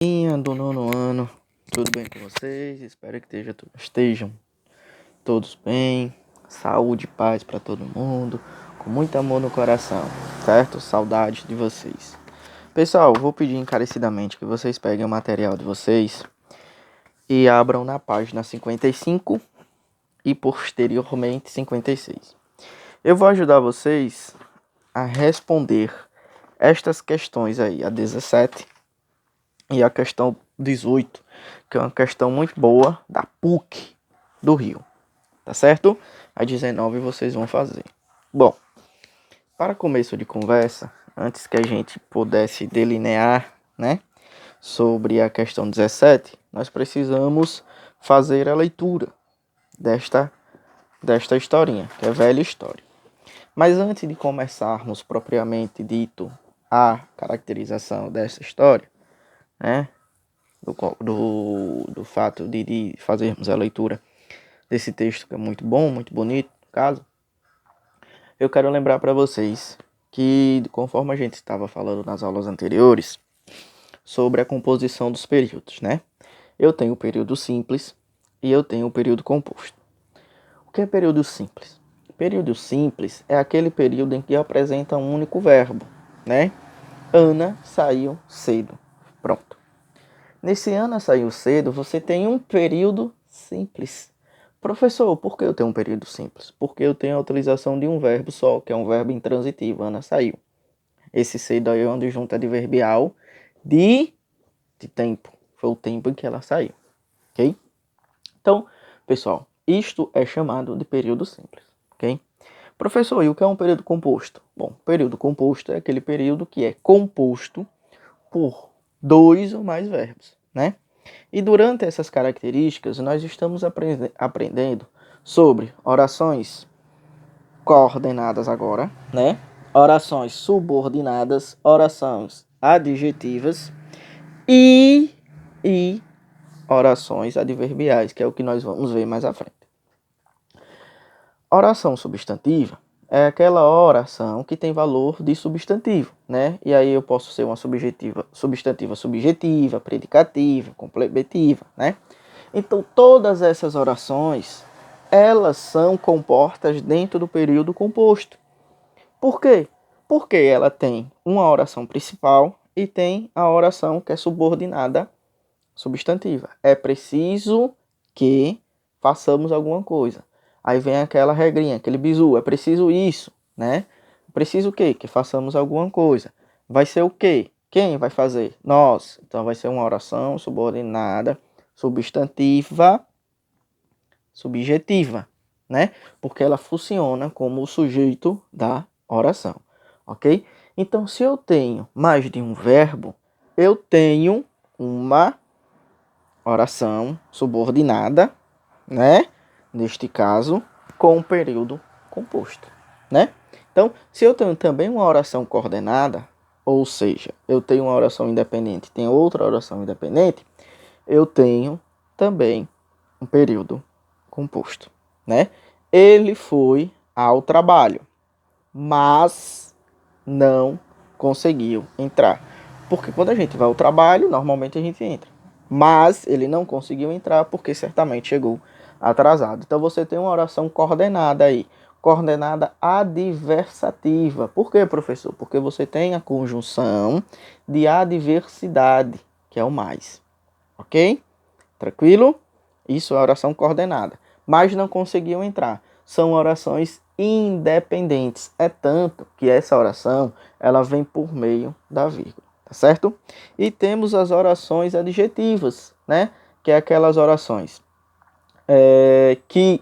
Do nono ano, tudo bem com vocês? Espero que estejam todos bem, saúde e paz para todo mundo, com muito amor no coração, certo? Saudade de vocês. Pessoal, vou pedir encarecidamente que vocês peguem o material de vocês e abram na página 55 e posteriormente 56. Eu vou ajudar vocês a responder estas questões aí, a 17 e a questão 18, que é uma questão muito boa da PUC do Rio, tá certo? A 19 vocês vão fazer. Bom, para começo de conversa, antes que a gente pudesse delinear, né, sobre a questão 17, nós precisamos fazer a leitura desta historinha, que é velha história. Mas antes de começarmos propriamente dito a caracterização dessa história, né, do fato de fazermos a leitura desse texto, que é muito bom, muito bonito, no caso, eu quero lembrar para vocês que, conforme a gente estava falando nas aulas anteriores, sobre a composição dos períodos, né? Eu tenho o período simples e eu tenho o período composto. O que é período simples? Período simples é aquele período em que apresenta um único verbo, né? Ana saiu cedo. Pronto. Nesse Ana saiu cedo, você tem um período simples. Professor, por que eu tenho um período simples? Porque eu tenho a utilização de um verbo só, que é um verbo intransitivo. Ana saiu. Esse cedo aí é onde junta adverbial de tempo. Foi o tempo em que ela saiu. Ok? Então, pessoal, isto é chamado de período simples. Ok? Professor, e o que é um período composto? Bom, período composto é aquele período que é composto por dois ou mais verbos, né? E durante essas características, nós estamos aprendendo sobre orações coordenadas agora, né? Orações subordinadas, orações adjetivas e orações adverbiais, que é o que nós vamos ver mais à frente. Oração substantiva é aquela oração que tem valor de substantivo, né? E aí eu posso ser uma substantiva subjetiva, predicativa, complementiva, né? Então todas essas orações, elas são compostas dentro do período composto. Por quê? Porque ela tem uma oração principal e tem a oração que é subordinada substantiva. É preciso que façamos alguma coisa. Aí vem aquela regrinha, aquele bizu, é preciso isso, né? Preciso o quê? Que façamos alguma coisa. Vai ser o quê? Quem vai fazer? Nós. Então vai ser uma oração subordinada, substantiva, subjetiva, né? Porque ela funciona como o sujeito da oração, ok? Então, se eu tenho mais de um verbo, eu tenho uma oração subordinada, né? Neste caso, com um período composto, né? Então, se eu tenho também uma oração coordenada, ou seja, eu tenho uma oração independente, tem outra oração independente, eu tenho também um período composto, né? Ele foi ao trabalho, mas não conseguiu entrar. Porque quando a gente vai ao trabalho, normalmente a gente entra. Mas ele não conseguiu entrar porque certamente chegou atrasado. Então você tem uma oração coordenada aí. Coordenada adversativa. Por quê, professor? Porque você tem a conjunção de adversidade, que é o mais. Ok? Tranquilo? Isso é oração coordenada. Mas não conseguiu entrar. São orações independentes. É tanto que essa oração ela vem por meio da vírgula. Tá certo? E temos as orações adjetivas, né? Que é aquelas orações que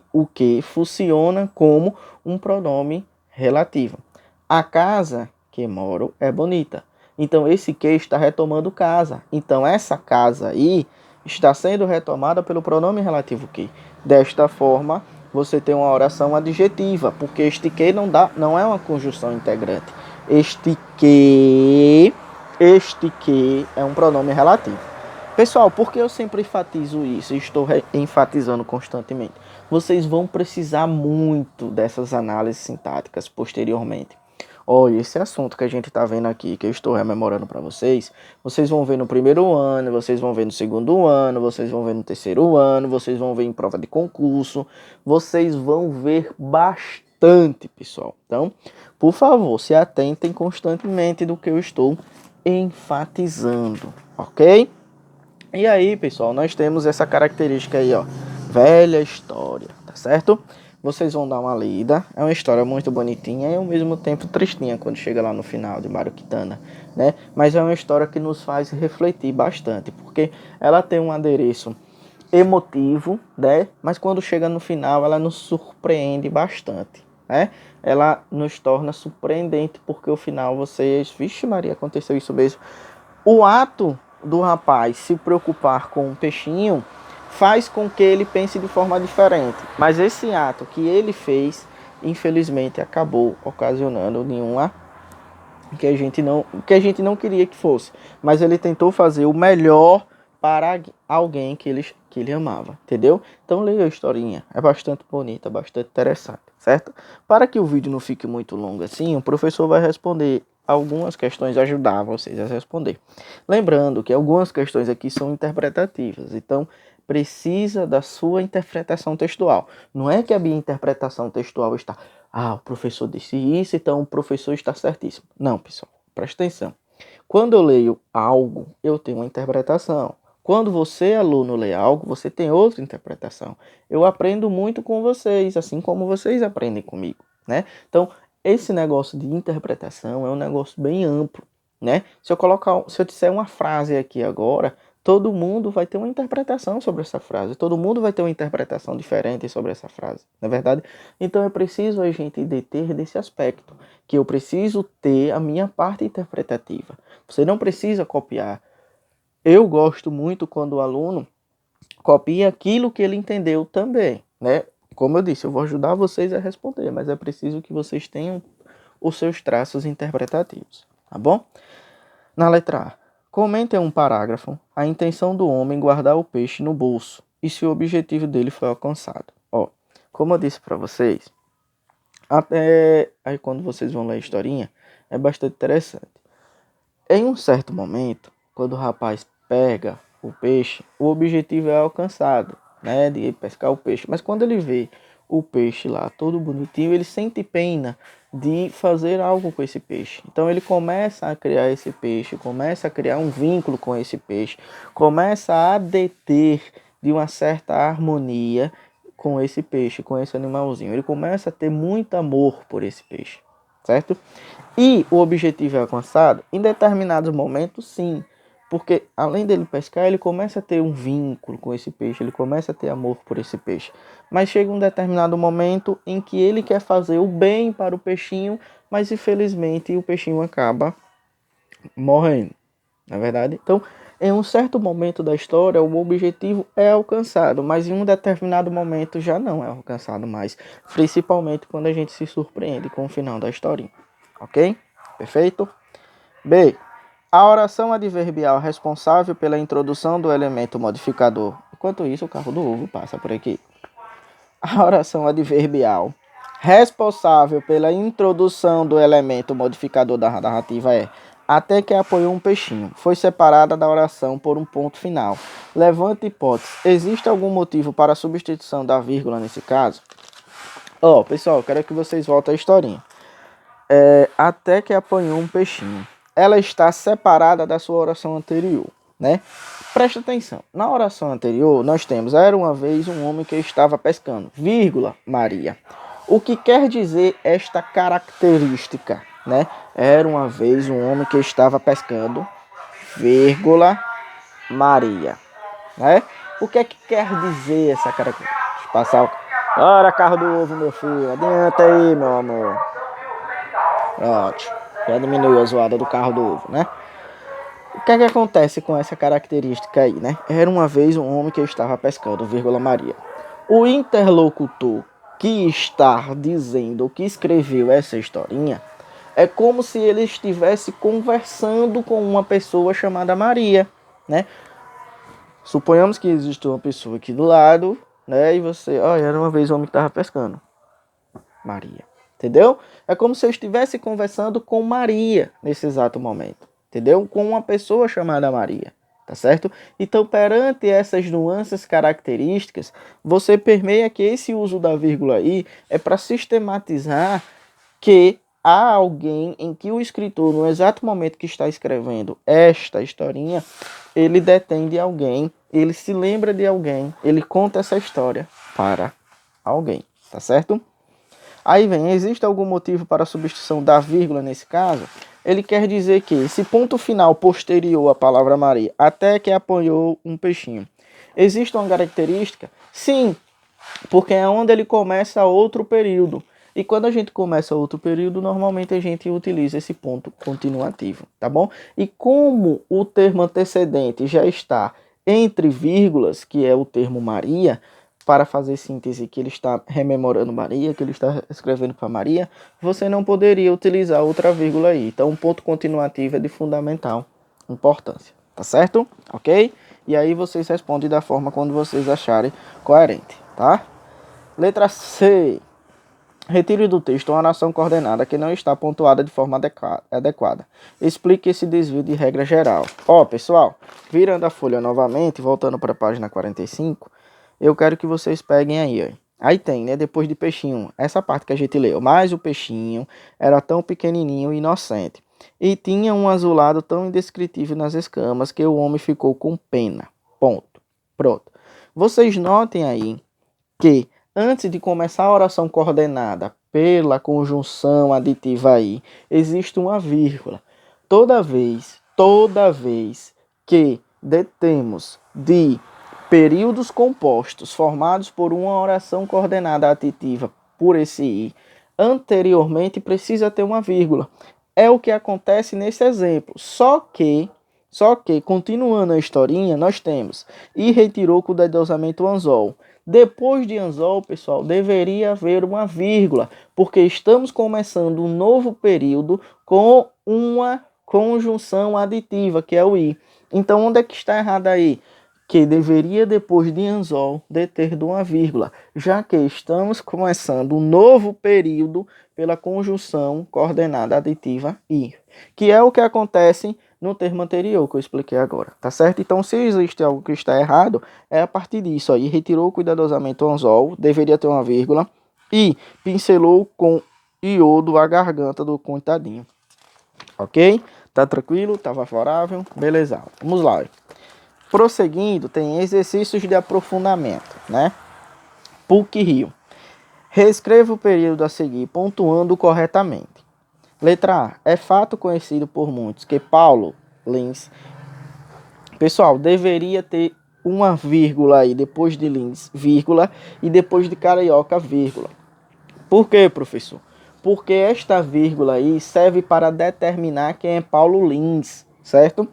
funciona como um pronome relativo. A casa que moro é bonita. Então esse que está retomando casa. Então essa casa aí está sendo retomada pelo pronome relativo que. Desta forma, você tem uma oração adjetiva, porque este que não é uma conjunção integrante. Este que é um pronome relativo. Pessoal, por que eu sempre enfatizo isso e estou enfatizando constantemente? Vocês vão precisar muito dessas análises sintáticas posteriormente. Olha, esse assunto que a gente tá vendo aqui, que eu estou rememorando para vocês, vocês vão ver no primeiro ano, vocês vão ver no segundo ano, vocês vão ver no terceiro ano, vocês vão ver em prova de concurso, vocês vão ver bastante, pessoal. Então, por favor, se atentem constantemente do que eu estou enfatizando, ok? E aí, pessoal, nós temos essa característica aí, ó, velha história, tá certo? Vocês vão dar uma lida, é uma história muito bonitinha e ao mesmo tempo tristinha quando chega lá no final de Maruquitana, né? Mas é uma história que nos faz refletir bastante, porque ela tem um adereço emotivo, né? Mas quando chega no final, ela nos surpreende bastante, né? Ela nos torna surpreendente, porque o final vocês... Vixe Maria, aconteceu isso mesmo. O ato do rapaz se preocupar com um peixinho faz com que ele pense de forma diferente. Mas esse ato que ele fez, infelizmente, acabou ocasionando nenhuma que a gente não queria que fosse. Mas ele tentou fazer o melhor para alguém que ele amava, entendeu? Então leia a historinha, é bastante bonita, bastante interessante, certo? Para que o vídeo não fique muito longo assim, o professor vai responder algumas questões, ajudar vocês a responder. Lembrando que algumas questões aqui são interpretativas, então precisa da sua interpretação textual. Não é que a minha interpretação textual está, o professor disse isso, então o professor está certíssimo. Não, pessoal, presta atenção. Quando eu leio algo, eu tenho uma interpretação. Quando você, aluno, lê algo, você tem outra interpretação. Eu aprendo muito com vocês, assim como vocês aprendem comigo, né? Então, esse negócio de interpretação é um negócio bem amplo, né? Se eu disser uma frase aqui agora, todo mundo vai ter uma interpretação sobre essa frase. Todo mundo vai ter uma interpretação diferente sobre essa frase, não é verdade? Então é preciso a gente deter desse aspecto, que eu preciso ter a minha parte interpretativa. Você não precisa copiar. Eu gosto muito quando o aluno copia aquilo que ele entendeu também, né? Como eu disse, eu vou ajudar vocês a responder, mas é preciso que vocês tenham os seus traços interpretativos, tá bom? Na letra A, comente em um parágrafo a intenção do homem guardar o peixe no bolso e se o objetivo dele foi alcançado. Ó, como eu disse para vocês, até aí quando vocês vão ler a historinha, é bastante interessante. Em um certo momento, quando o rapaz pega o peixe, o objetivo é alcançado, né, de pescar o peixe. Mas quando ele vê o peixe lá todo bonitinho, ele sente pena de fazer algo com esse peixe. Então ele começa a criar esse peixe, começa a criar um vínculo com esse peixe, começa a deter de uma certa harmonia com esse peixe, com esse animalzinho. Ele começa a ter muito amor por esse peixe, certo? E o objetivo é alcançado em determinados momentos, sim. Porque além dele pescar, ele começa a ter um vínculo com esse peixe, ele começa a ter amor por esse peixe. Mas chega um determinado momento em que ele quer fazer o bem para o peixinho, mas infelizmente o peixinho acaba morrendo, não é verdade? Então, em um certo momento da história, o objetivo é alcançado, mas em um determinado momento já não é alcançado mais. Principalmente quando a gente se surpreende com o final da historinha. Ok? Perfeito? B. A oração adverbial responsável pela introdução do elemento modificador. Enquanto isso, o carro do ovo passa por aqui. A oração adverbial responsável pela introdução do elemento modificador da narrativa é até que apoiou um peixinho. Foi separada da oração por um ponto final. Levante hipótese. Existe algum motivo para a substituição da vírgula nesse caso? Pessoal, quero que vocês voltem à historinha. Até que apanhou um peixinho. Ela está separada da sua oração anterior, né? Presta atenção. Na oração anterior, nós temos: era uma vez um homem que estava pescando, vírgula, Maria. O que quer dizer esta característica, né? Era uma vez um homem que estava pescando, vírgula, Maria, né? O que é que quer dizer essa característica? Deixa eu passar o... Ora, carro do ovo, meu filho. Adianta aí, meu amor. Ótimo. Já diminuiu a zoada do carro do ovo, né? O que é que acontece com essa característica aí, né? Era uma vez um homem que estava pescando, vírgula Maria. O interlocutor que está dizendo, que escreveu essa historinha, é como se ele estivesse conversando com uma pessoa chamada Maria, né? Suponhamos que existe uma pessoa aqui do lado, né? E você, era uma vez um homem que estava pescando. Maria. entendeu? É como se eu estivesse conversando com Maria nesse exato momento, entendeu? Com uma pessoa chamada Maria, tá certo? Então, perante essas nuances características, você permeia que esse uso da vírgula aí é para sistematizar que há alguém em que o escritor, no exato momento que está escrevendo esta historinha, ele detém de alguém, ele se lembra de alguém, ele conta essa história para alguém, tá certo? Aí vem, existe algum motivo para a substituição da vírgula nesse caso? Ele quer dizer que esse ponto final posterior à palavra Maria, até que apanhou um peixinho. Existe uma característica? Sim, porque é onde ele começa outro período. E quando a gente começa outro período, normalmente a gente utiliza esse ponto continuativo, tá bom? E como o termo antecedente já está entre vírgulas, que é o termo Maria, para fazer síntese que ele está rememorando Maria, que ele está escrevendo para Maria, você não poderia utilizar outra vírgula aí. Então, um ponto continuativo é de fundamental importância, tá certo? Ok? E aí vocês respondem da forma quando vocês acharem coerente, tá? Letra C. Retire do texto uma oração coordenada que não está pontuada de forma adequada. Explique esse desvio de regra geral. Ó, pessoal, virando a folha novamente, voltando para a página 45, eu quero que vocês peguem aí, ó. Aí tem, né, depois de peixinho, essa parte que a gente leu. Mas o peixinho era tão pequenininho e inocente, e tinha um azulado tão indescritível nas escamas que o homem ficou com pena. Ponto. Pronto. Vocês notem aí que antes de começar a oração coordenada pela conjunção aditiva aí, existe uma vírgula. Toda vez que detemos de períodos compostos formados por uma oração coordenada aditiva por esse i, anteriormente precisa ter uma vírgula. É o que acontece nesse exemplo. Só que, continuando a historinha, nós temos e retirou com o dedosamento anzol. Depois de anzol, pessoal, deveria haver uma vírgula, porque estamos começando um novo período com uma conjunção aditiva, que é o i. Então, onde é que está errado aí? Que deveria, depois de anzol, deter de uma vírgula, já que estamos começando um novo período pela conjunção coordenada aditiva i, que é o que acontece no termo anterior que eu expliquei agora, tá certo? Então, se existe algo que está errado, é a partir disso aí. Retirou cuidadosamente o anzol, deveria ter uma vírgula, e pincelou com iodo a garganta do coitadinho. Ok? Tá tranquilo? Tá favorável? Beleza. Vamos lá. Prosseguindo, tem exercícios de aprofundamento, né? PUC-Rio. Reescreva o período a seguir, pontuando corretamente. Letra A. É fato conhecido por muitos que Paulo Lins... Pessoal, deveria ter uma vírgula aí, depois de Lins, vírgula, e depois de Carioca, vírgula. Por quê, professor? Porque esta vírgula aí serve para determinar quem é Paulo Lins, certo?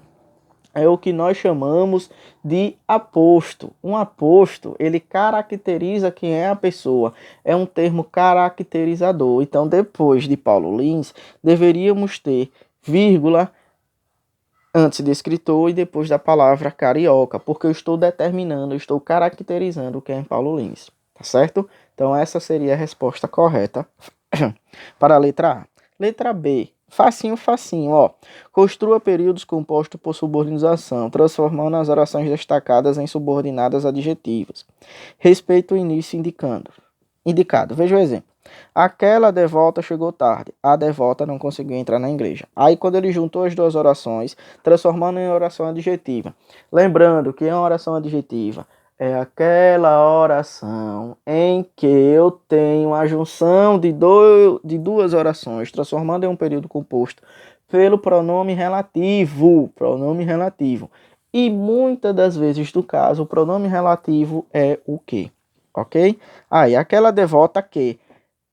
É o que nós chamamos de aposto. Um aposto, ele caracteriza quem é a pessoa. É um termo caracterizador. Então, depois de Paulo Lins, deveríamos ter vírgula antes de escritor e depois da palavra carioca, porque eu estou determinando, eu estou caracterizando quem é Paulo Lins, tá certo? Então, essa seria a resposta correta para a letra A. Letra B. Facinho, facinho, ó. Construa períodos compostos por subordinação, transformando as orações destacadas em subordinadas adjetivas. Respeita o início indicado. Veja o exemplo. Aquela devota chegou tarde. A devota não conseguiu entrar na igreja. Aí, quando ele juntou as duas orações, transformando em oração adjetiva. Lembrando que é uma oração adjetiva é aquela oração em que eu tenho a junção de duas orações, transformando em um período composto pelo pronome relativo. E muitas das vezes, no caso, o pronome relativo é o que, ok? Aí, aquela devota que.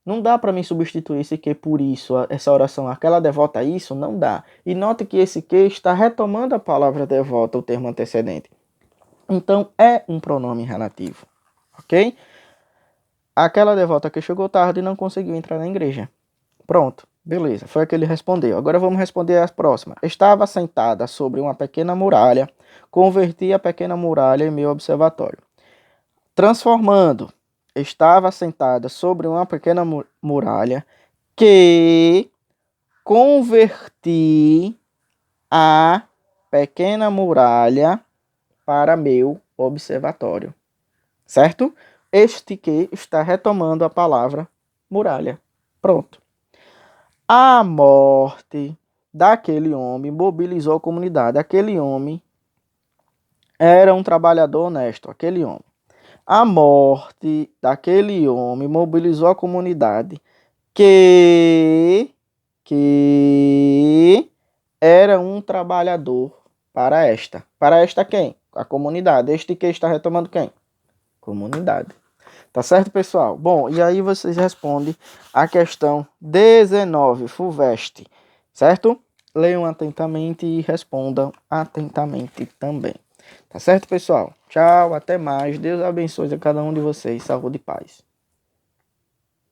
Não dá para mim substituir esse que por isso, essa oração, aquela devota isso, não dá. E note que esse que está retomando a palavra devota, o termo antecedente. Então, é um pronome relativo, ok? Aquela devota que chegou tarde e não conseguiu entrar na igreja. Pronto, beleza, foi a que ele respondeu. Agora vamos responder as próximas. Estava sentada sobre uma pequena muralha, converti a pequena muralha em meu observatório. Transformando, estava sentada sobre uma pequena muralha que converti a pequena muralha para meu observatório. Certo? Este que está retomando a palavra muralha. Pronto. A morte daquele homem mobilizou a comunidade. Aquele homem era um trabalhador honesto. Aquele homem. A morte daquele homem mobilizou a comunidade que era um trabalhador para esta. Para esta quem? A comunidade. Este que está retomando quem? Comunidade. Tá certo, pessoal? Bom, e aí vocês respondem a questão 19, FUVEST, certo? Leiam atentamente e respondam atentamente também. Tá certo, pessoal? Tchau, até mais. Deus abençoe a cada um de vocês. Saúde e paz.